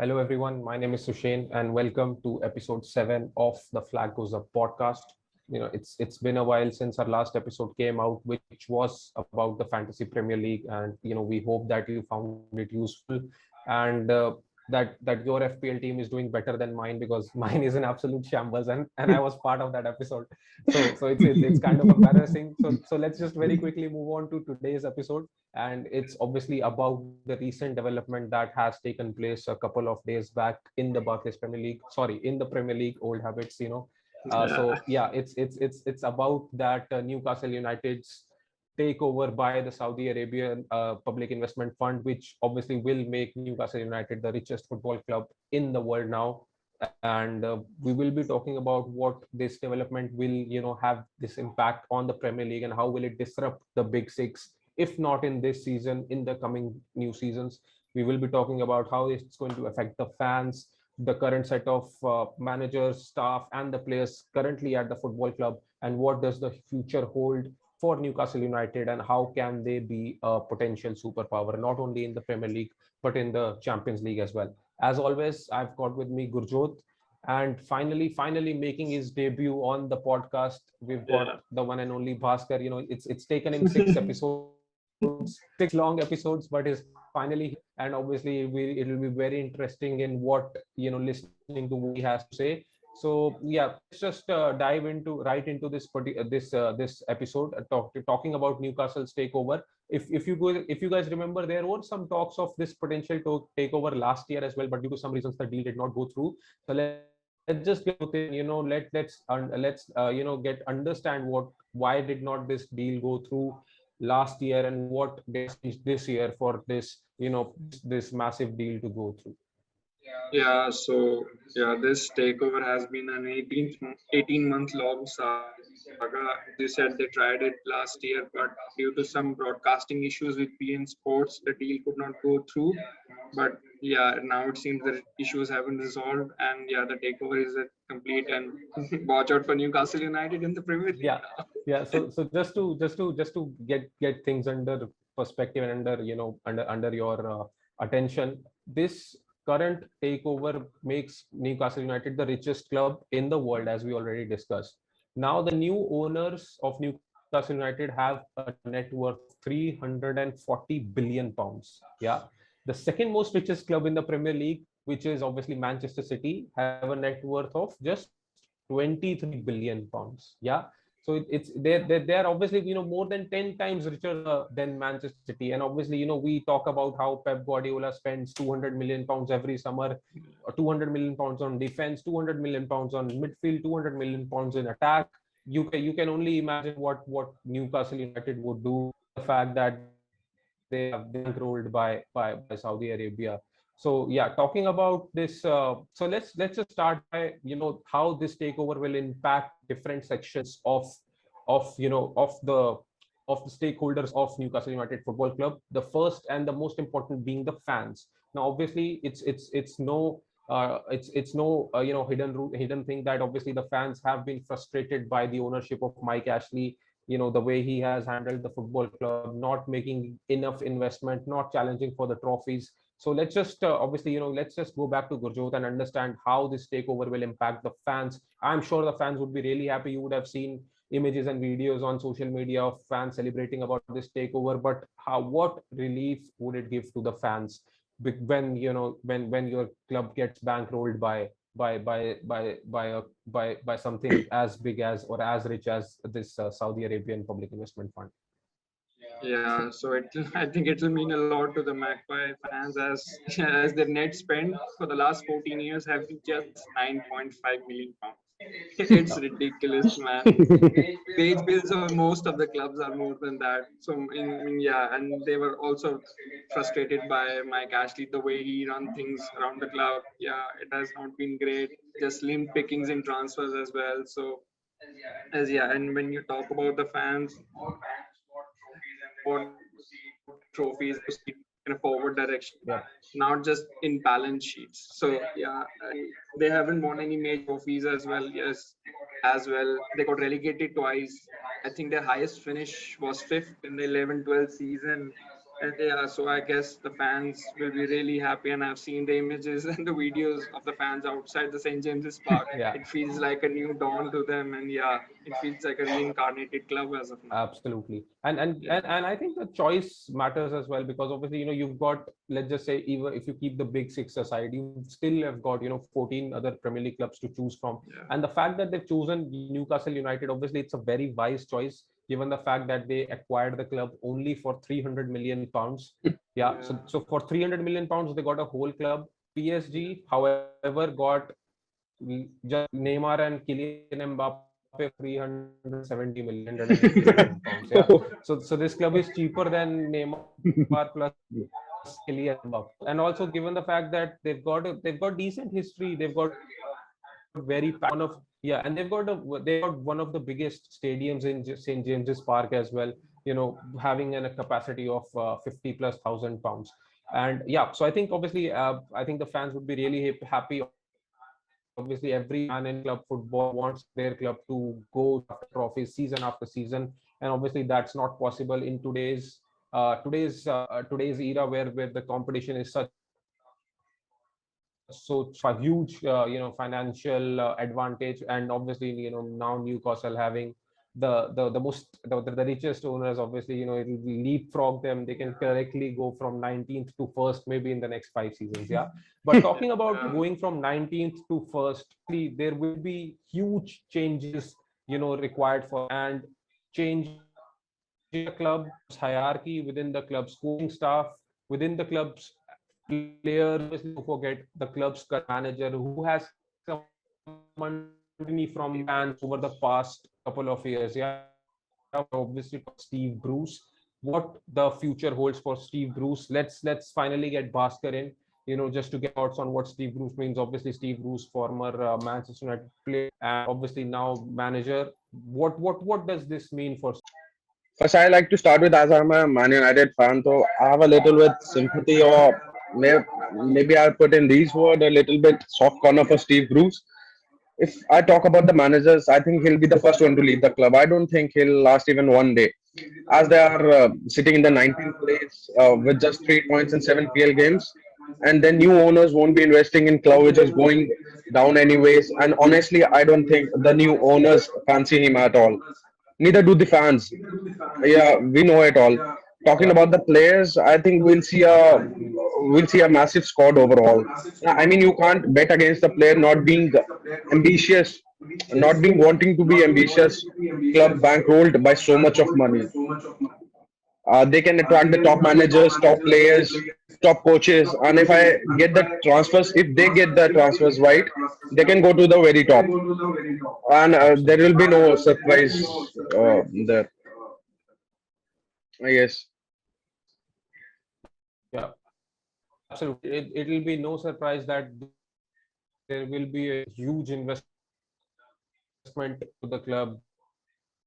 Hello, everyone. My name is Sushain, and welcome to episode 7 of the Flag Goes Up podcast. It's been a while since our last episode came out, which was about the Fantasy Premier League, and we hope that you found it useful, and that your FPL team is doing better than mine because mine is an absolute shambles, and I was part of that episode. So it's kind of embarrassing. So let's just very quickly move on to today's episode, and it's obviously about the recent development that has taken place a couple of days back in the Barclays Premier League. Sorry, in the Premier League, old habits. Yeah, So yeah, it's about that Newcastle United's takeover by the Saudi Arabian Public Investment Fund, which obviously will make Newcastle United the richest football club in the world now. And we will be talking about what this development will, have this impact on the Premier League and how will it disrupt the Big Six, if not in this season, in the coming new seasons. We will be talking about how it's going to affect the fans, the current set of managers, staff, and the players currently at the football club, and what does the future hold for Newcastle United, and how can they be a potential superpower, not only in the Premier League, but in the Champions League as well. As always, I've got with me Gurjot, and finally making his debut on the podcast, we've got yeah, the one and only Bhaskar. It's taken him 6 episodes, 6 long episodes, but is finally here. And obviously, it'll be very interesting in what listening to what he has to say. So yeah, let's just dive into right into this episode, talking about Newcastle's takeover. If you guys remember, there were some talks of this potential takeover last year as well, but due to some reasons, the deal did not go through. So let's just get within, let's get understand why did not this deal go through last year, and what they have changed this year for this massive deal to go through. yeah. So yeah, this takeover has been an 18-month long saga. They said they tried it last year, but due to some broadcasting issues with beIN Sports, the deal could not go through. But yeah, now it seems the issues have been resolved, and yeah, the takeover is complete. And watch out for Newcastle United in the Premier League Yeah, now. yeah. So just to get things under perspective and under your attention, this current takeover makes Newcastle United the richest club in the world, as we already discussed. Now the new owners of Newcastle United have a net worth of 340 billion pounds. Yeah, the second most richest club in the Premier League, which is obviously Manchester City, have a net worth of just 23 billion pounds. Yeah, so they're obviously more than 10 times richer than Manchester City. And obviously we talk about how Pep Guardiola spends 200 million pounds every summer, 200 million pounds on defense, 200 million pounds on midfield, 200 million pounds in attack. You can only imagine what Newcastle United would do, given the fact that they have been bankrolled by Saudi Arabia. So yeah, talking about this, so let's just start by how this takeover will impact different sections of the stakeholders of Newcastle United Football Club. The first and the most important being the fans. Now, obviously, it's no hidden thing that obviously the fans have been frustrated by the ownership of Mike Ashley. The way he has handled the football club, not making enough investment, not challenging for the trophies. So let's just obviously let's just go back to Gurjot and understand how this takeover will impact the fans. I'm sure the fans would be really happy. You would have seen images and videos on social media of fans celebrating about this takeover, but what relief would it give to the fans when when your club gets bankrolled by something as big as or as rich as this Saudi Arabian Public Investment Fund. Yeah, so I think it will mean a lot to the Magpie fans as their net spend for the last 14 years have been just 9.5 million pounds. It's ridiculous, man. Wage bills of most of the clubs are more than that. So yeah, and they were also frustrated by Mike Ashley, the way he run things around the club. Yeah, it has not been great. Just slim pickings in transfers as well. So as yeah, and when you talk about the fans, what trophies they want to see in a forward direction, Yep. not just in balance sheets. So yeah, and they haven't won any major trophies as well. Yes, as well. They got relegated twice. I think their highest finish was fifth in the 11-12 season. And yeah, so I guess the fans will be really happy, and I've seen the images and the videos of the fans outside the St. James's Park. Yeah. It feels like a new dawn to them, and yeah, it feels like a reincarnated club as of now. Absolutely. And Yeah, and I think the choice matters as well, because obviously, you've got, let's just say, even if you keep the big six aside, you still have got, 14 other Premier League clubs to choose from. yeah, And the fact that they've chosen Newcastle United, obviously it's a very wise choice, given the fact that they acquired the club only for 300 million pounds. Yeah. yeah, So for 300 million pounds, they got a whole club. PSG, however, got just Neymar and Kylian Mbappe for 370 million, 380 million pounds. Yeah. So this club is cheaper than Neymar plus Kylian Mbappe. And also, given the fact that they've got decent history, they've got very one of, yeah, and they've got one of the biggest stadiums in St. James's Park as well. Having a capacity of 50 plus thousand pounds. And yeah, so I think obviously, I think the fans would be really happy. Obviously, every fan in club football wants their club to go after trophies season after season, and obviously that's not possible in today's era, where the competition is such, so a huge financial advantage. And obviously, now Newcastle having the richest owners, obviously, it will leapfrog them. They can correctly go from 19th to first, maybe in the next 5 seasons. Yeah. But talking about yeah, going from 19th to first, there will be huge changes, required for, and changing the club's hierarchy, within the club's coaching staff, within the club's players. Obviously, don't forget the club's current manager, who has come under scrutiny from fans over the past couple of years. Yeah. Obviously, Steve Bruce. What the future holds for Steve Bruce? Let's finally get Bhaskar in, just to get his thoughts on what Steve Bruce means. Obviously, Steve Bruce, former Manchester United player, and obviously now manager. What does this mean for Steve? First, I like to start with, as I'm a Man United fan, so I have a little bit sympathy, or maybe I'll put in these words, a little bit soft corner for Steve Bruce. If I talk about the managers, I think he'll be the first one to leave the club. I don't think he'll last even one day, as they are sitting in the 19th place with just 3 points in 7 PL games. And then new owners won't be investing in club which is going down anyways. And honestly, I don't think the new owners fancy him at all. Neither do the fans. Yeah, we know it all. Talking about the players, I think we'll see a massive squad overall. I mean, you can't bet against the player not being ambitious, not being wanting to be ambitious. Club bankrolled by so much of money. They can attract the top managers, top players, top coaches, and if I get the transfers, if they get the transfers right, they can go to the very top, and there will be no surprise there. I guess. Yeah, absolutely. It'll be no surprise that there will be a huge investment to the club,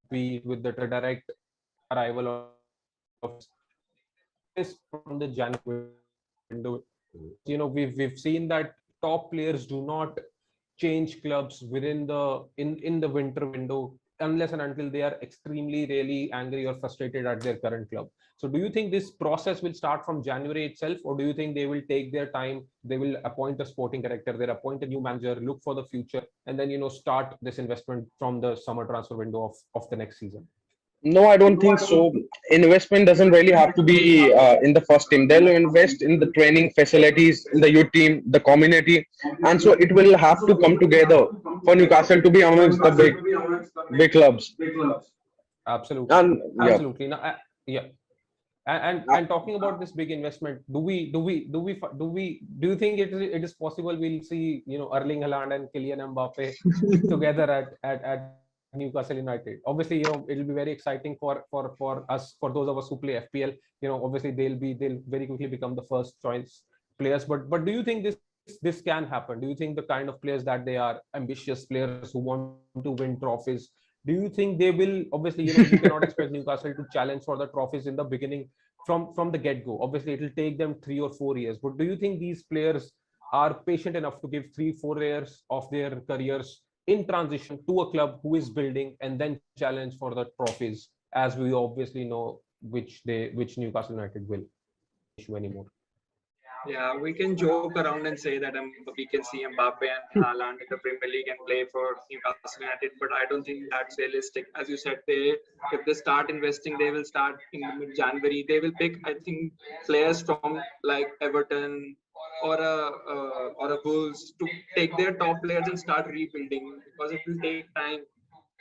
be it with the direct arrival of Steve Bruce. And obviously, this from the January window, because we've seen that top players do not change clubs in the winter window, unless and until they are extremely really angry or frustrated at their current club. So do you think this process will start from January itself, or do you think they will take their time, they will appoint a sporting director, they'll appoint a new manager, look for the future, and then start this investment from the summer transfer window of the next season? No, I don't think so. Investment doesn't really have to be in the first team. They'll invest in the training facilities, in the youth team, the community, and so it will have to come together for Newcastle to be amongst the big clubs. Absolutely, And yeah, absolutely. Now, yeah. And talking about this big investment, do you think it is possible we'll see Erling Haaland and Kylian Mbappe together at Newcastle United? Obviously, it'll be very exciting for us, for those of us who play FPL. Obviously they'll very quickly become the first choice players. But do you think this can happen? Do you think the kind of players that they are, ambitious players who want to win trophies, do you think they will? Obviously, you cannot expect Newcastle to challenge for the trophies in the beginning, from the get go. Obviously, it'll take them 3 or 4 years. But do you think these players are patient enough to give 3-4 years of their careers in transition to a club who is building, and then challenge for the trophies, as we obviously know which Newcastle United will? issue anymore. Yeah, we can joke around and say that we can see Mbappe and Haaland in the Premier League and play for Newcastle United, but I don't think that's realistic. As you said, if they start investing, they will start in the mid-January. They will pick, I think, players from like Everton or a Wolves to take their top players and start rebuilding because it will take time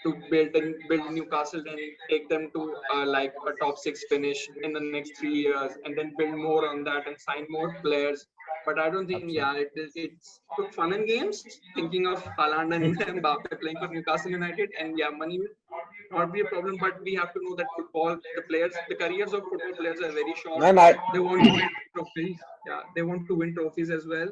to build Newcastle, then take them to like a top six finish in the next 3 years, and then build more on that and sign more players. But I don't think, yeah, Absolutely. it's good fun and games thinking of Haaland and Mbappe playing for Newcastle United, and yeah, money will not be a problem. But we have to know that football, the careers of football players are very short. And I They want to win trophies. Yeah, they want to win trophies as well.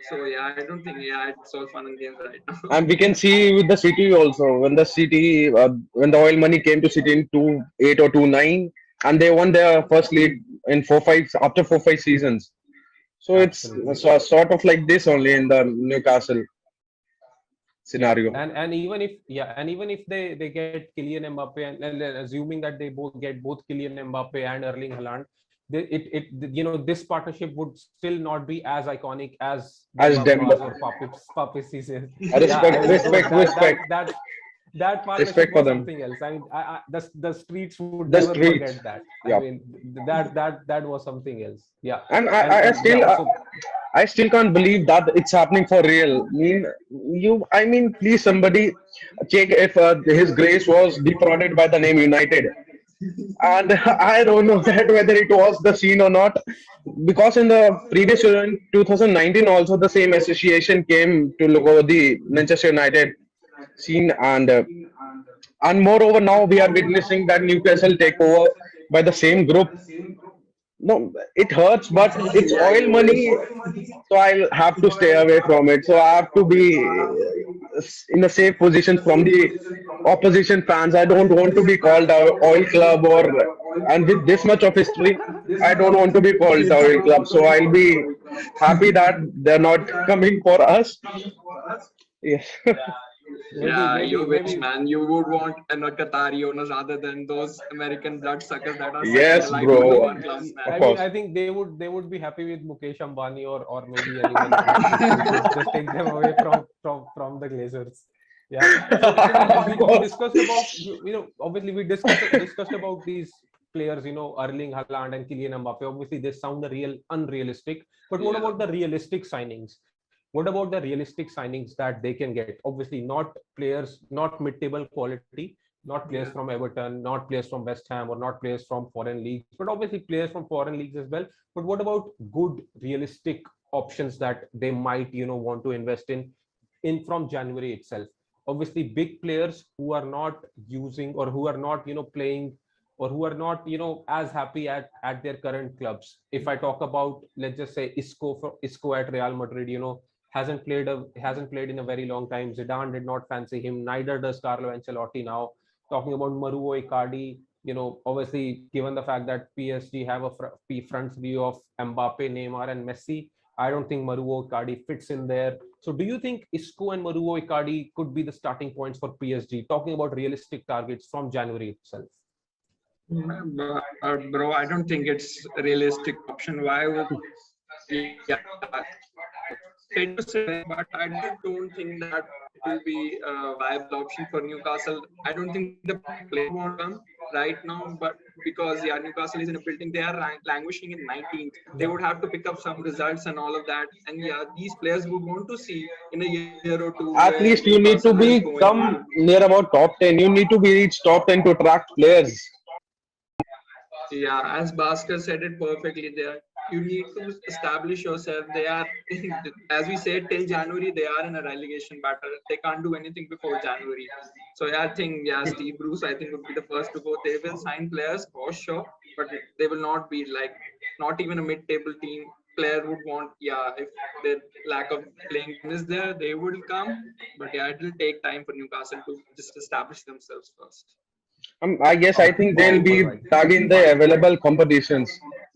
So yeah, I don't think, yeah, it's all fun and games right now. and we can see with the City also when the City when the oil money came to City in 2-8 or 2-9, and they won their first league in 4-5 after 4-5 seasons. So it's Absolutely. sort of like this only in the Newcastle Yeah, scenario. and even if, yeah, and even if they get Kylian Mbappe, and assuming that they both get both Kylian Mbappe and Erling Haaland, this partnership would still not be as iconic as As Demba's Demba, or Pape's season. Yeah, respect, I mean respect, respect, that partnership respect for was them. something else. I mean, the streets would The never streets, forget that. I yeah. mean, that was something else. Yeah, And and yeah, so I still can't believe that it's happening for real. I mean, please somebody check if His Grace was defrauded by the name United. And I don't know that whether it was the scene or not, because in the previous year in 2019 also the same association came to look over the Manchester United scene, and moreover now we are witnessing that Newcastle take over by the same group. No, it hurts, but it's oil money, so I'll have to stay away from it. So I have to be in a safe position from the opposition fans. I don't want to be called a oil club, and with this much of history, I don't want to be called the oil club. So I'll be happy that they're not coming for us. Yes. maybe Yeah, maybe you wish, maybe man. You would want a Qatari owners rather than those American bloodsuckers that are sucking the Yes, life out of bro. our clubs, Of I man. mean, course. I think they would be happy with Mukesh Ambani or maybe anyone else to just take them away from the Glazers. Yeah. So Of we course. discussed about, obviously we discussed about these players, Erling Haaland and Kylian Mbappe. Obviously they sound unrealistic, but what Yeah. about the realistic signings? What about the realistic signings that they can get? Obviously not players, not mid-table quality, not players Yeah. from Everton, not players from West Ham, or not players from foreign leagues, but obviously players from foreign leagues as well. But what about good, realistic options that they might, want to invest in from January itself? Obviously, big players who are not using, or who are not, playing, or who are not, as happy at their current clubs. If I talk about, let's just say Isco at Real Madrid, hasn't played in a very long time. Zidane did not fancy him. Neither does Carlo Ancelotti now. Talking about Maruo Icardi, obviously given the fact that PSG have a front view of Mbappe, Neymar, and Messi, I don't think Maruo Icardi fits in there. So, do you think Isco and Maruo Icardi could be the starting points for PSG? Talking about realistic targets from January itself. Bro, I don't think it's a realistic option. Why would, yeah, said to say, but I just don't think that it will be a viable option for Newcastle. I don't think the player won't come right now, but because yeah, Newcastle is in a building, they are languishing in 19th. They would have to pick up some results and all of that. And yeah, these players would want to see in a year or two where At least you need Newcastle to is be going. come near about top 10. You need to be reach top 10 to attract players. Yeah, as Bhaskar said it perfectly there. You need to establish yourself. They are, as we said, till January, they are in a relegation battle. They can't do anything before January. So yeah, I think, yeah, Steve Bruce, I think, would be the first to go. They will sign players for sure, but they will not be like, not even a mid-table team player would want, yeah, if the lack of playing time is there, they will come. But yeah, it will take time for Newcastle to just establish themselves first. I think they'll All be right. tagging the available competitions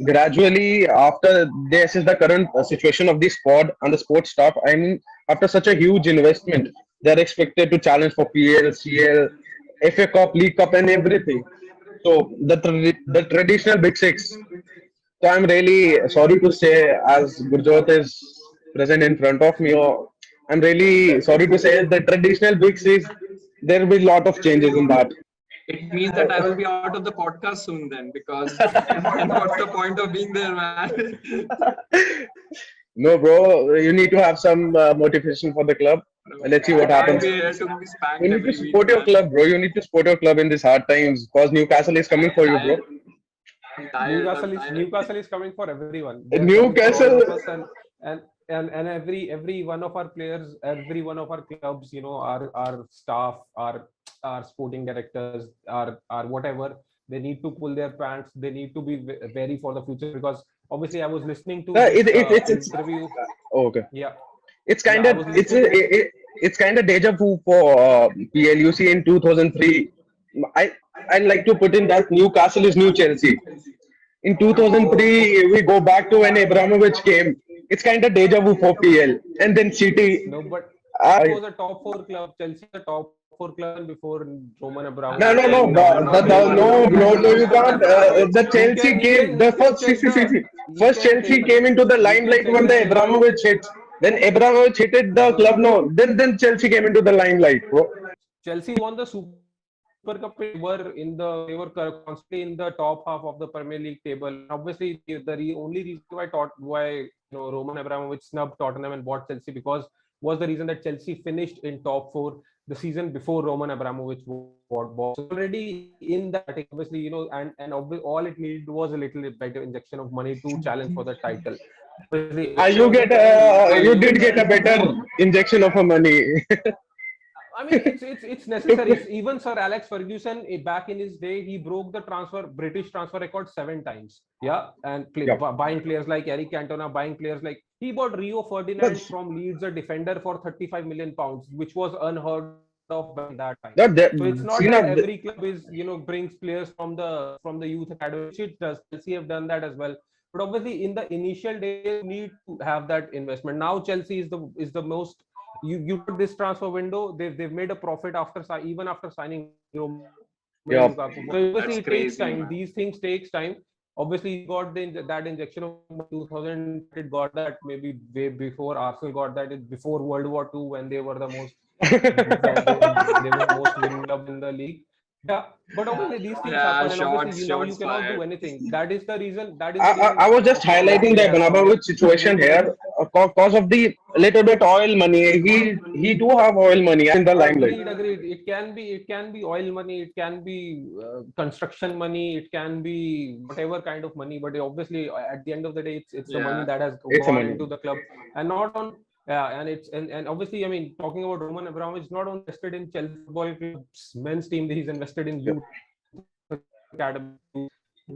gradually after they assess the current situation of the squad and the sports staff. I mean, after such a huge investment, they're expected to challenge for PL, CL, FA Cup, League Cup, and everything. So the traditional big six. So I'm really sorry to say, as Gurjot is present in front of me, or I'm really sorry to say the traditional big six, there will be a lot of changes in that. It means that I will be out of the podcast soon then, because then what's the point of being there, man? No, bro, you need to have some motivation for the club. Let's see I what can't happens. be here to be You spanked need to every week, support your man. club, bro. You need to support your club in these hard times because Newcastle is coming I'm for you, bro. tired. I'm tired. I'm tired. Newcastle is coming for everyone. They are coming for all Newcastle, of us, and and every one of our players, every one of our clubs, our staff, our sporting directors, our whatever, they need to pull their pants. They need to be very for the future, because obviously I was listening to this it's interview. oh, okay. Yeah, It's yeah, kind I of was it's listening a, to this. it's kind of deja vu for PLUC in 2003. I I like to put in that Newcastle is new Chelsea. In Oh, 2003, we go back to when Abramovich came. It's kind of deja vu for PL, and then City. no, but Uh, was a top four club. Chelsea was a top four club before Roman Abramovich no, no, came. no, Now I I'm not saying never no, looked no, at no, you Roman can't. Abramovich. The Chelsea came. The you can first, check the you first can Chelsea check came into the you can limelight check when the the table. Abramovich hit. Then Abramovich hit it the club. No, then Chelsea came into the limelight, bro. Chelsea won the Super Cup. They were constantly in the top half of the Premier League table. And obviously, only reason why Roman Abramovich snubbed Tottenham and bought Chelsea, because was the reason that Chelsea finished in top four the season before Roman Abramovich bought. So already in that, obviously, all it needed was a little bit better injection of money to challenge for the title. Obviously, at the end of the day, You did get a better injection of money. I mean, it's necessary. Even Sir Alex Ferguson, back in his day, he broke the British transfer record 7 times. Yeah, and Yeah. buying players like Eric Cantona, buying players like he bought Rio Ferdinand That's from Leeds, a defender, for 35 million pounds, which was unheard of back in that time. that, So that it's not that Sina, every club is brings players from the youth academy, which it does. Chelsea have done that as well. But obviously, in the initial days, you need to have that investment. Now, Chelsea is the most you got this transfer window. They've made a profit after even after signing Romelu Lukaku. So yeah. obviously it takes time. That's These crazy, things man. takes time. Obviously, you got that injection of money in 2000. It got that maybe way before Arsenal got that. Before World War II, when they were the most they were the most winning club in the league. Yeah, but obviously these things Yeah, happen, and obviously now you shots cannot do fired. anything. That is the reason. That is the I reason was just obviously highlighting the Abramovich has come Abramovich in. situation here because of the little bit oil money. He do have oil money in the limelight. Agreed. It can be oil money. It can be construction money. It can be whatever kind of money. But obviously, at the end of the day, it's the money Yeah. that has It's a gone money. into the club, and not on. Yeah, and obviously, I mean, talking about Roman Abramovich, not only invested in Chelsea Football Club's men's team, he's invested in youth academy.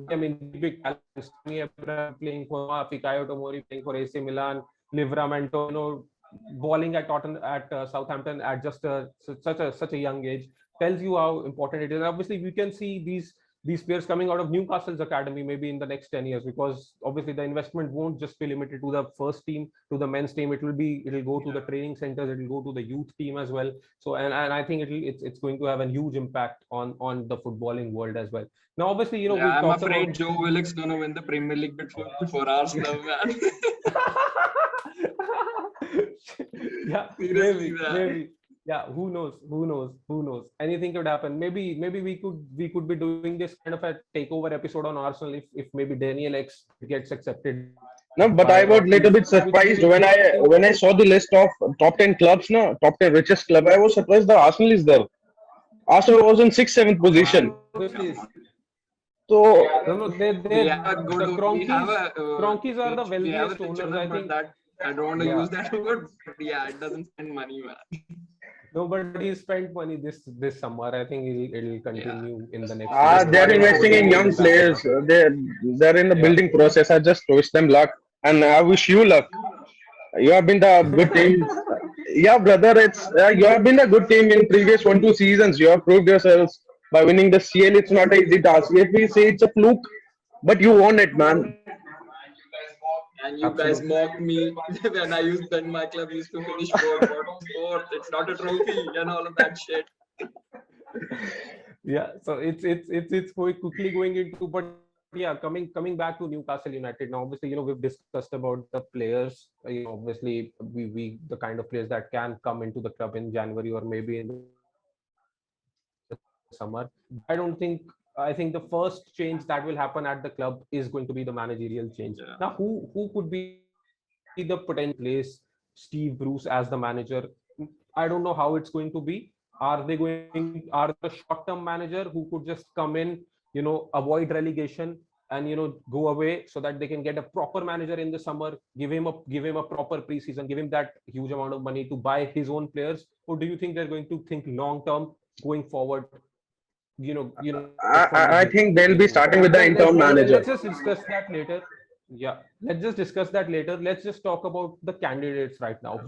I mean, big talents. Tammy Abraham playing for Roma, Fikayo Tomori playing for AC Milan, Livramento, balling at Southampton at just such a young age, tells you how important it is. And obviously, we can see these players coming out of Newcastle's academy maybe in the next 10 years, because obviously the investment won't just be limited to the first team, to the men's team. It'll go to the training centers, it'll go to the youth team as well. So and I think it's going to have a huge impact on the footballing world as well. Now obviously, Yeah, we've I'm talked afraid about Joe Willock's gonna win the Premier League before Arsenal, man. Yeah, Seriously, man. maybe. Yeah, who knows, anything could happen. Maybe we could be doing this kind of a takeover episode on Arsenal if maybe Daniel X gets accepted No, by but I was we little bit could be surprised doing this. when I saw the list of top 10 clubs, no, top 10 richest club. I was surprised that Arsenal is there. Arsenal was in sixth, seventh position. Arsenal obviously is. So No, We have a good, the we have Cronkies. a Cronkies are the we have a wealthiest rich owners, owner, I but think. that I don't want to Yeah. use that word. But yeah, it doesn't spend money, man. No, but he spent money this summer. I think it'll Yeah, continue in the next season. just He's they're one spent more investing 14 in year. young million back in players. it. They're in the Yeah. building process. I just wish them luck, and I wish you luck. You have been the good team. Yeah, brother. It's you have been a good team in previous 1 2 seasons. You have proved yourselves by winning the CL. It's not an easy task. If we say it's a fluke, but you won it, man. And you guys Absolutely. mocked me when my club used to finish fourth. It's not a trophy and all of that shit. Yeah. So it's going quickly going into, but yeah, coming back to Newcastle United now. Obviously, we've discussed about the players. Obviously, we the kind of players that can come into the club in January or maybe in the summer. I don't think. I think the first change that will happen at the club is going to be the managerial change. Yeah. Now, who could be the potential place Steve Bruce as the manager? I don't know how it's going to be. Are the short-term manager who could just come in, avoid relegation and go away so that they can get a proper manager in the summer, give him a proper preseason, give him that huge amount of money to buy his own players? Or do you think they're going to think long-term going forward? From the I think they'll be beginning. starting with the interim manager. Let's just discuss that later. Yeah, let's just discuss that later. Let's just talk about the candidates right now.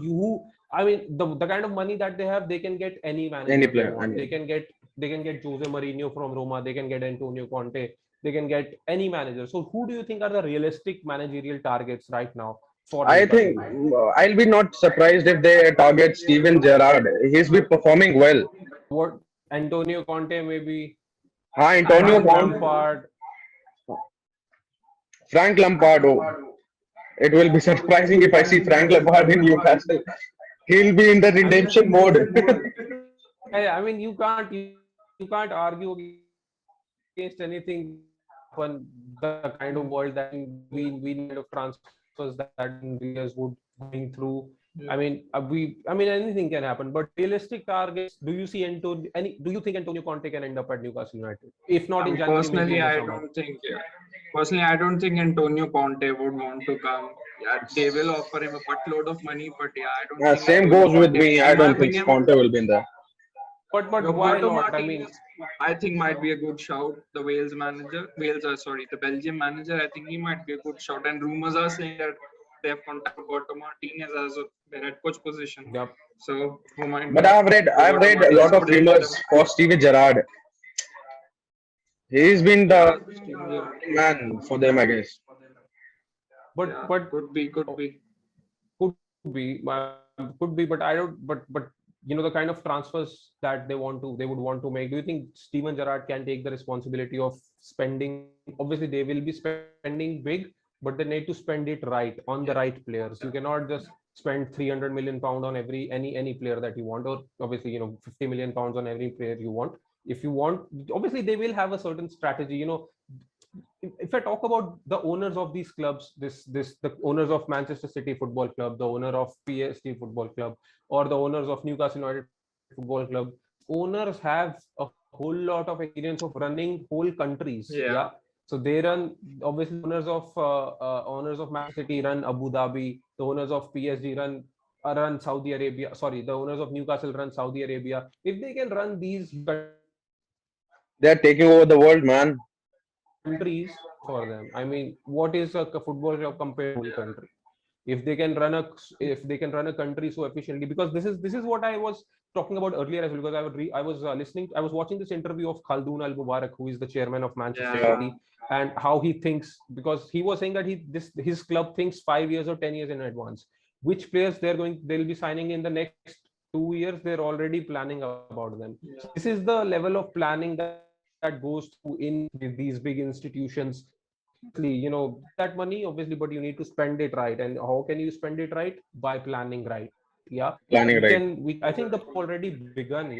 I mean, the kind of money that they have, they can get any manager Any they player, want. any. They can get Jose Mourinho from Roma. They can get Antonio Conte. They can get any manager. So, who do you think are the realistic managerial targets right now for I Newcastle think United? I'll be not surprised if they target Steven Gerrard. He's been performing well. What Antonio Conte maybe, Antonio Frank Conte, Lampard. Frank Lampard. Oh, it will be surprising if I see Frank Lampard in Newcastle. He'll be in the redemption mode. I mean, you can't argue against anything happen. The kind of world that we kind of transfers that players would going through. I mean, anything can happen. But realistic targets. Do you think Antonio Conte can end up at Newcastle United? If not in January, maybe Personally, in the I summer. don't think. Yeah. Personally, I don't think Antonio Conte would want to come. Yeah, they will offer him a buttload of money, but yeah, I don't think Same Antonio goes with Conte. me. I In my don't think opinion, Conte will be in there. But why Roberto not? I mean, Martinez, I think might be a good shout. The Wales manager, the Belgium manager. I think he might be a good shout. And rumors are saying that they have contacted Roberto Martinez as of their head coach position. yeah. So who might But know? I've Roberto read a Martinez lot of could help rumors them. for Steven Gerrard. He's been Yeah, the Steven Gerrard. man for them, I guess. But Yeah, but could be. could be. But I don't. But the kind of transfers that they would want to make. Do you think Steven Gerrard can take the responsibility of spending? Obviously, they will be spending big, but they need to spend it right on the right players. You cannot just spend 300 million pound on any player that you want, or obviously 50 million pounds on every player you want. If you want, obviously they will have a certain strategy. If I talk about the owners of these clubs, the owners of Manchester City Football Club, the owner of PSG Football Club, or the owners of Newcastle United Football Club, owners have a whole lot of experience of running whole countries. Yeah. Yeah. So they run, obviously owners of Manchester City run Abu Dhabi, the owners of PSG run Saudi Arabia. Sorry, the owners of Newcastle run Saudi Arabia. If they can run these They're taking over the world, man. countries for them. I mean, what is a football club compared to a country? If they can run a country so efficiently, because this is what I was talking about earlier as well. Because I was watching this interview of Khaldoon Al Mubarak, who is the chairman of Manchester Yeah. City, and how he thinks, because he was saying that his club thinks 5 years or 10 years in advance. Which players they'll be signing in the next 2 years, they're already planning about them. Yeah. So this is the level of planning that goes through in these big institutions. That money obviously, but you need to spend it right. And how can you spend it right? By planning right. Yeah. Planning right. I think the already begun.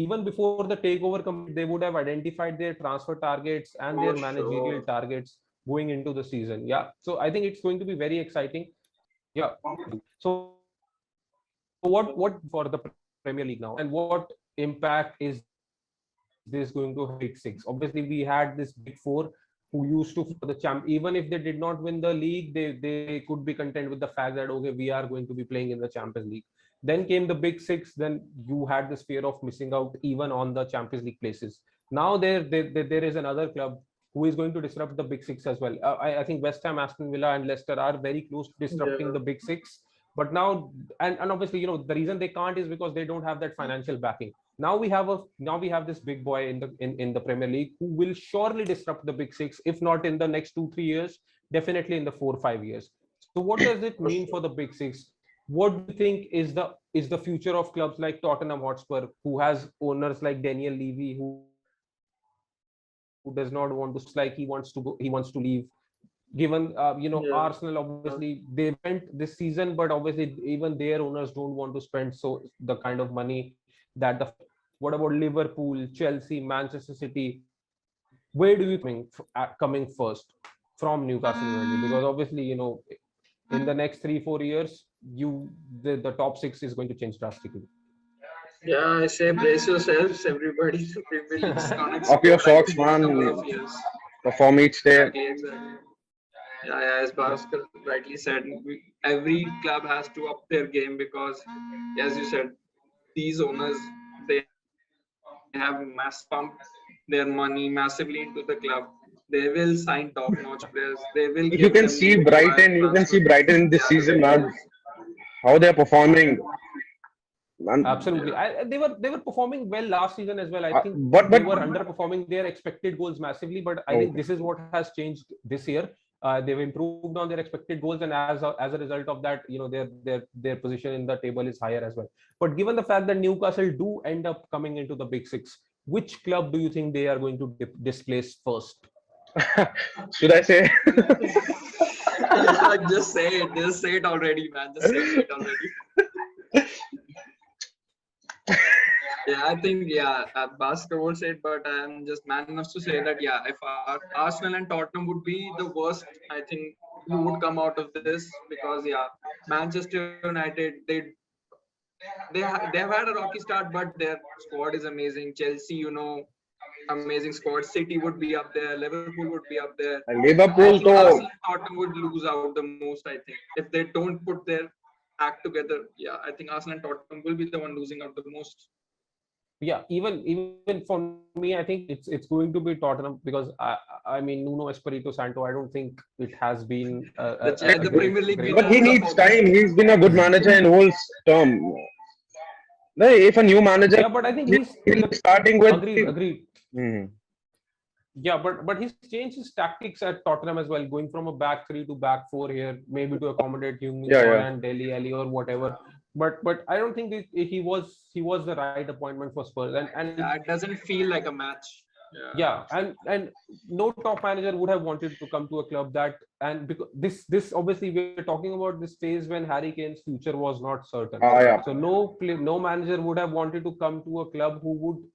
Even before the takeover, they would have identified their transfer targets and their For managerial sure. targets going into the season. Yeah. So I think it's going to be very exciting. Yeah. So what for the Premier League now, and what impact is this going to have Big Six? Obviously, we had this Big Four who used to for the champ. Even if they did not win the league, they could be content with the fact that okay, we are going to be playing in the Champions League. Then came the Big Six. Then you had this fear of missing out even on the Champions League places. Now there is another club who is going to disrupt the Big Six as well. I think West Ham, Aston Villa, and Leicester are very close to disrupting Yeah. the Big Six. But now, and obviously, the reason they can't is because they don't have that financial backing. Now we have this big boy in the Premier League who will surely disrupt the Big Six, if not in the next 2-3 years, definitely in the 4-5 years. So what does it mean for the Big Six? What do you think is the future of clubs like Tottenham Hotspur, who has owners like Daniel Levy, who has who does not want to, like he wants to go, he wants to leave. Given Yeah. Arsenal, obviously they went this season, but obviously even their owners don't want to spend so the kind of money that the. What about Liverpool, Chelsea, Manchester City? Where do you coming first from Newcastle United? Because obviously, in the next 3-4 years, the top six is going to change drastically. Yeah, I say brace yourselves, everybody. The Premier League's gonna Up your explode, I socks, think, in a couple man. of years. Perform each day. Exactly. Yeah, yeah, as Bhaskar rightly said, every club has to up their game because, as you said, these owners, they have pumped their money massively into the club. They will sign top-notch players. They will You give can them see the required Brighton. You can transfer see fees. Brighton this Yeah, the season, man. wages. How they're performing. Man, Absolutely, Yeah. they were performing well last season as well. I think but they were underperforming their expected goals massively, but I think okay. this is what has changed this year. They've improved on their expected goals, and as a result of that, their position in the table is higher as well. But given the fact that Newcastle do end up coming into the big six, which club do you think they are going to displace first? Should I say? Yeah, just say it. Just say it already, man. Just say it already. Yeah, I think Bhaskar would say it, but I'm just man enough to say that if Arsenal and Tottenham would be the worst, I think who would come out of this because Manchester United they've had a rocky start, but their squad is amazing. Chelsea, amazing squad. City would be up there. Liverpool would be up there. I Liverpool think to Arsenal and Tottenham would lose out the most. I think if they don't put their act together, I think Arsenal and Tottenham will be the one losing out the most. Yeah, even for me, I think it's going to be Tottenham because I mean Nuno Espirito Santo. I don't think it has been The Premier League great. but he winners of needs time. August. He's been a good manager in whole term. No, if a new manager, Yeah, but I think he's he'll be starting with. agreed. Hmm. Yeah, but he's changed his tactics at Tottenham as well, going from a back three to back four here, maybe to accommodate Heung-min Yeah, Son yeah. and Dele Alli or whatever. But I don't think he was the right appointment for Spurs, and It doesn't feel like a match. yeah, and no top manager would have wanted to come to a club that, and because this obviously we're talking about this phase when Harry Kane's future was not certain. Yeah. So no manager would have wanted to come to a club who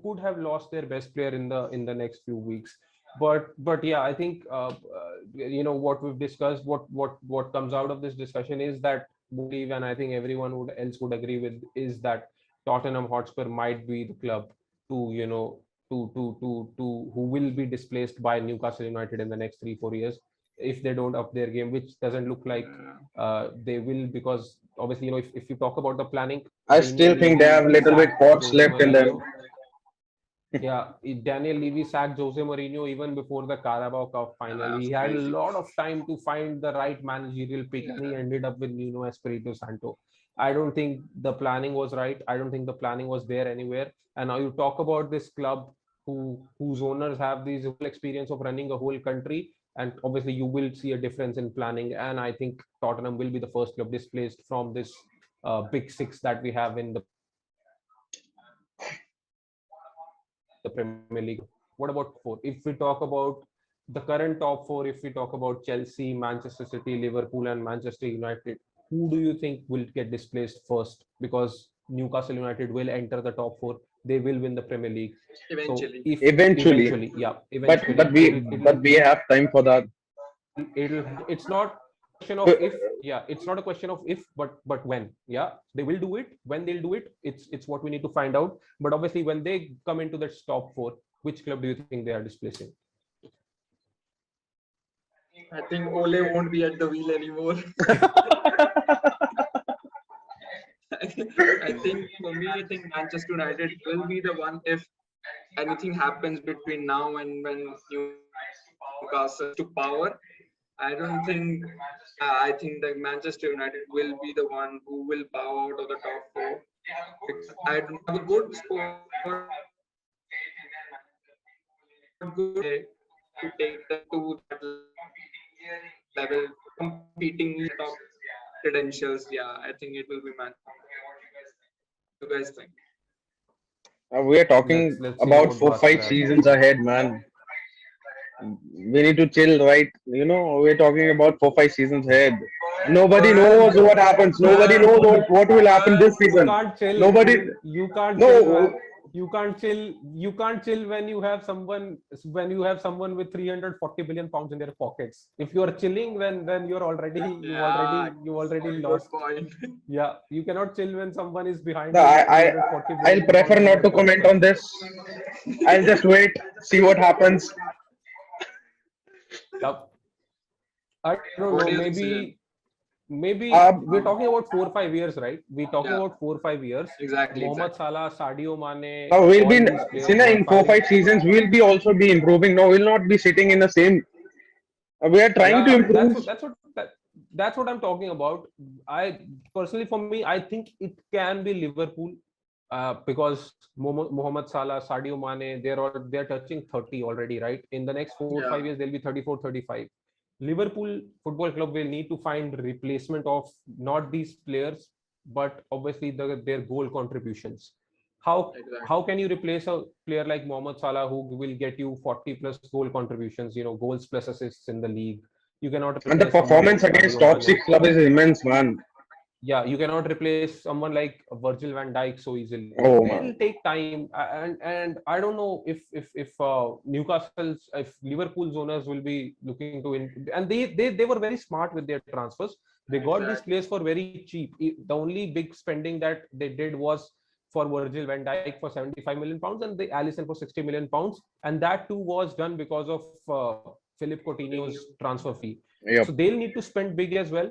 could have lost their best player in the next few weeks. But yeah, I think what we've discussed, what comes out of this discussion is that believe, and I think everyone else would agree with, is that Tottenham Hotspur might be the club to who will be displaced by Newcastle United in the next 3-4 years if they don't up their game, which doesn't look like they will, because obviously if you talk about the planning, I still Daniel think they have a Levy little bit sacked thoughts Jose left in them. Mourinho. Yeah, Daniel Levy sacked Jose Mourinho even before the Carabao Cup final. He had a Crazy. lot of time to find the right managerial pick, and he ended up with Nuno Espirito Santo. I don't think the planning was right. I don't think the planning was there anywhere. And now you talk about this club whose owners have this whole experience of running a whole country, and obviously you will see a difference in planning. And I think Tottenham will be the first club displaced from this big six that we have in the Premier League. What about four? If we talk about the current top four, if we talk about Chelsea, Manchester City, Liverpool, and Manchester United, who do you think will get displaced first? Because Newcastle United will enter the top four. They will win the Premier League. Eventually. So if Eventually. eventually, But we have time for that. it's not a question of if, it's not a question of if, but when. Yeah, they will do it. When they'll do it, it's what we need to find out. But obviously, when they come into that top four, which club do you think they are displacing? I think Ole won't be at the wheel anymore. I think for me, I think Manchester United will be the one if anything happens between now and when Newcastle to power. I don't think. I think that Manchester United will be the one who will bow out of the top four. I don't have a good squad to take them to that level, competing top credentials. Yeah, I think it will be Man. What do you guys think? We are talking Let's see about what 4-5 Bhaskar has. seasons ahead, man. we need to chill, right? You know, we're talking about 4-5 seasons ahead. Nobody Man, knows what happens. Nobody man, knows what will happen man. this You season. can't chill, Nobody. man. You can't chill, No. man. You can't chill. You can't chill when you have someone with 340 billion pounds in their pockets. If you're chilling, then you're already Yeah, you already good lost. point. Yeah, you cannot chill when someone is behind No, you I, with I, 340 I'll billion prefer pounds in not their to comment pockets. on this. I'll just wait, see what happens. Yeah, I don't know. What do you think, Sachin? Maybe we're Um, talking about 4 or 5 years, right? We're talking Yeah, about 4 or 5 years. exactly, Mohammad exactly. Salah, Sadio Mane, Now we'll all be, these see, players na, who are in four firing. five seasons we'll be also be improving. No, we'll not be sitting in the same. We are trying to Yeah, improve. that's what I'm talking about. I personally, for me, I think it can be Liverpool, because Mohamed Salah, Sadio Mane, they're touching 30 already, right? In the next four Yeah, five years, they'll be 34, 35. Liverpool Football Club will need to find replacement of not these players, but obviously their goal contributions. How exactly. how can you replace a player like Mohamed Salah who will get you 40 plus goal contributions, goals plus assists in the league? You cannot And the replace someone like performance against Sadio top Mane. six club is immense, man. Yeah, you cannot replace someone like Virgil van Dijk so easily. Oh It'll man. take time, and I don't know if Newcastle's, if Liverpool's owners will be looking to and they were very smart with their transfers. They got these Exactly. players for very cheap. The only big spending that they did was for Virgil van Dijk for 75 million pounds and the Allison for 60 million pounds, and that too was done because of Philip Coutinho's Coutinho. transfer fee. So Yep. they'll need to spend big as well.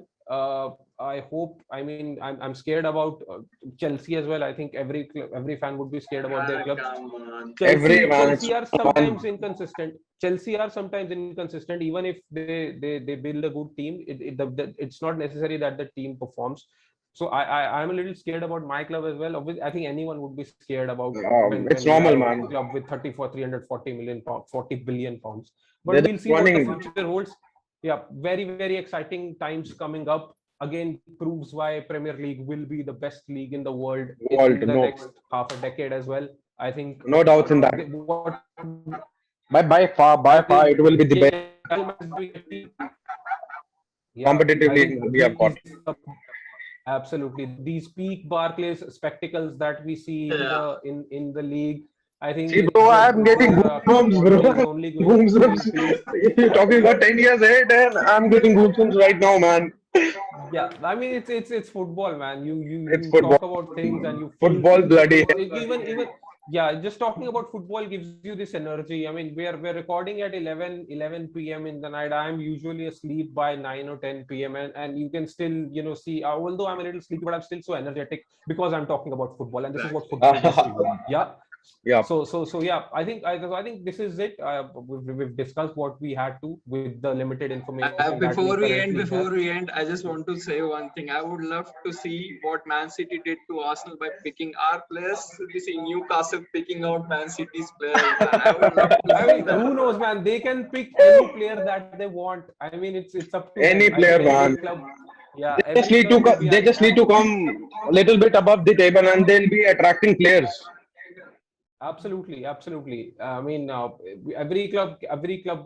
I hope. I mean, I'm scared about Chelsea as well. I think every fan would be scared about their Ah, clubs. come on. Every man. It's Chelsea are man. sometimes inconsistent. Chelsea are sometimes inconsistent. Even if they build a good team, it's not necessary that the team performs. So I'm a little scared about my club as well. Obviously, I think anyone would be scared about when It's you have normal, a man. club with 340 million pounds, 40 billion pounds. But They're we'll just see what the running future holds. Yeah, very very exciting times coming up. Again, proves why Premier League will be the best league in the world in world. the No, next half a decade as well. I think no doubts in that. what By I far, it think will be the best Real Madrid will get to, yeah, competitive I league think we have got. absolutely these peak Barclays spectacles that we see in Yeah. the league. I think See, bro, I'm getting goosebumps, football is bro. only going to Goosebumps. increase. You're talking about 10 years ahead, and I'm getting goosebumps right now, man. Yeah, I mean it's football, man. It's You football. talk about things and you feel Football things. bloody. Even yeah, just talking about football gives you this energy. I mean, we're recording at 11 p.m. in the night. I'm usually asleep by 9 or 10 p.m. and you can still see. Although I'm a little sleepy, but I'm still so energetic because I'm talking about football, and this is what Exactly. football does to you. Yeah. Yeah. So yeah, I think this is it. We've discussed what we had to with the limited information that we currently have. Before we end, I just want to say one thing. I would love to see what Man City did to Arsenal by picking our players. We see Newcastle picking out Man City's players, man. I would love to I see mean, that. who knows, man? They can pick any player that they want. I mean, it's up to them. Any I think player, every man. club, yeah, They just every need club to. will be They just need to come a little bit above the table, and they'll be attracting players. absolutely, absolutely. I mean, every club.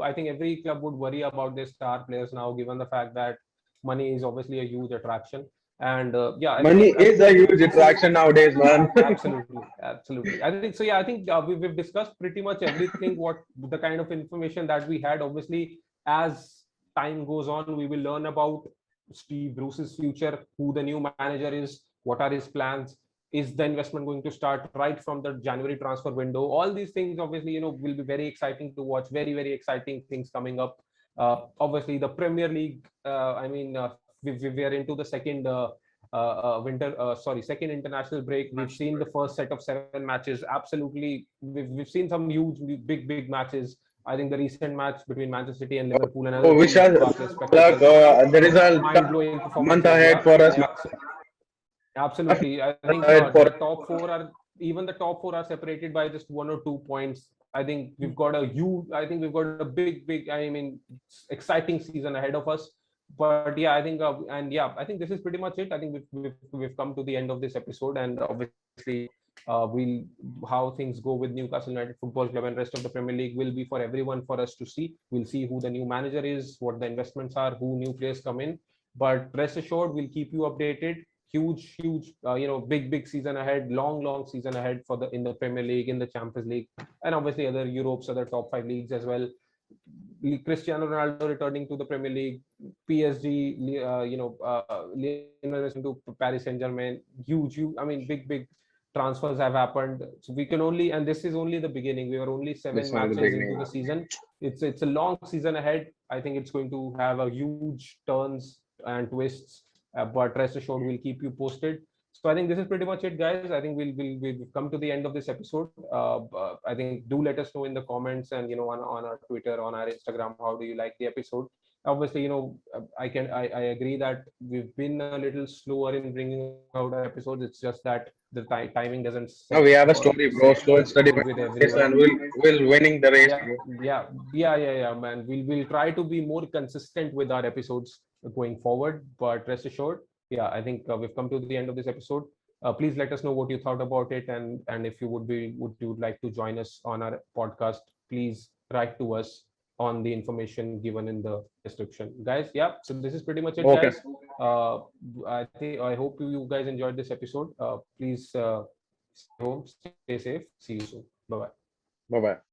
I think every club would worry about their star players now, given the fact that money is obviously a huge attraction. And yeah, Money I is think a huge this is attraction nowadays, man. absolutely, absolutely. I think so. Yeah, I think we've discussed pretty much everything. What the kind of information that we had. Obviously, as time goes on, we will learn about Steve Bruce's future, who the new manager is, what are his plans, is the investment going to start right from the January transfer window. All these things, obviously, will be very exciting to watch. Very, very exciting things coming up. Obviously, the Premier League. I mean, we are into the second. Second international break. We've seen the first set of 7 matches. Absolutely, we've seen some huge, big matches. I think the recent match between Manchester City and Liverpool, Oh, another peak Vishal, Barclays luck. spectacle, There is a mind-blowing month performances. ahead Yeah, for us. yeah, absolutely. I think Ahead for the top four are even the top four are separated by just 1 or 2 points. I think we've got a huge. I think we've got a big. I mean, exciting season ahead of us. But yeah, I think I think this is pretty much it. I think we've come to the end of this episode, and obviously We'll how things go with Newcastle United Football Club and rest of the Premier League will be for everyone for us to see. We'll see who the new manager is, what the investments are, who new players come in. But rest assured, we'll keep you updated. Huge, big season ahead, long season ahead for the in the Premier League, in the Champions League, and obviously other Europe's other top 5 leagues as well. Cristiano Ronaldo returning to the Premier League, PSG, Lionel Messi to Paris Saint Germain, huge. I mean, big transfers have happened. So we can only, and this is only the beginning. We are only This 7 is only the matches beginning. into the season. It's a long season ahead. I think it's going to have a huge turns and twists. But rest assured, we'll keep you posted. So I think this is pretty much it, guys. I think we've come to the end of this episode. I think do let us know in the comments and on our Twitter, on our Instagram, how do you like the episode? Obviously, I agree that we've been a little slower in bringing out our episodes. It's just that the timing doesn't set No, we have a story, bro. Slow and steady good with race, everyone. and we'll winning the race, Yeah, bro. yeah, man. We'll try to be more consistent with our episodes going forward. But rest assured, yeah, I think we've come to the end of this episode. Please let us know what you thought about it, and if you would you like to join us on our podcast, please write to us on the information given in the description, guys. Yeah, so this is pretty much it, Okay. guys. I hope you guys enjoyed this episode. Please stay home, stay safe. See you soon. Bye bye. Bye bye.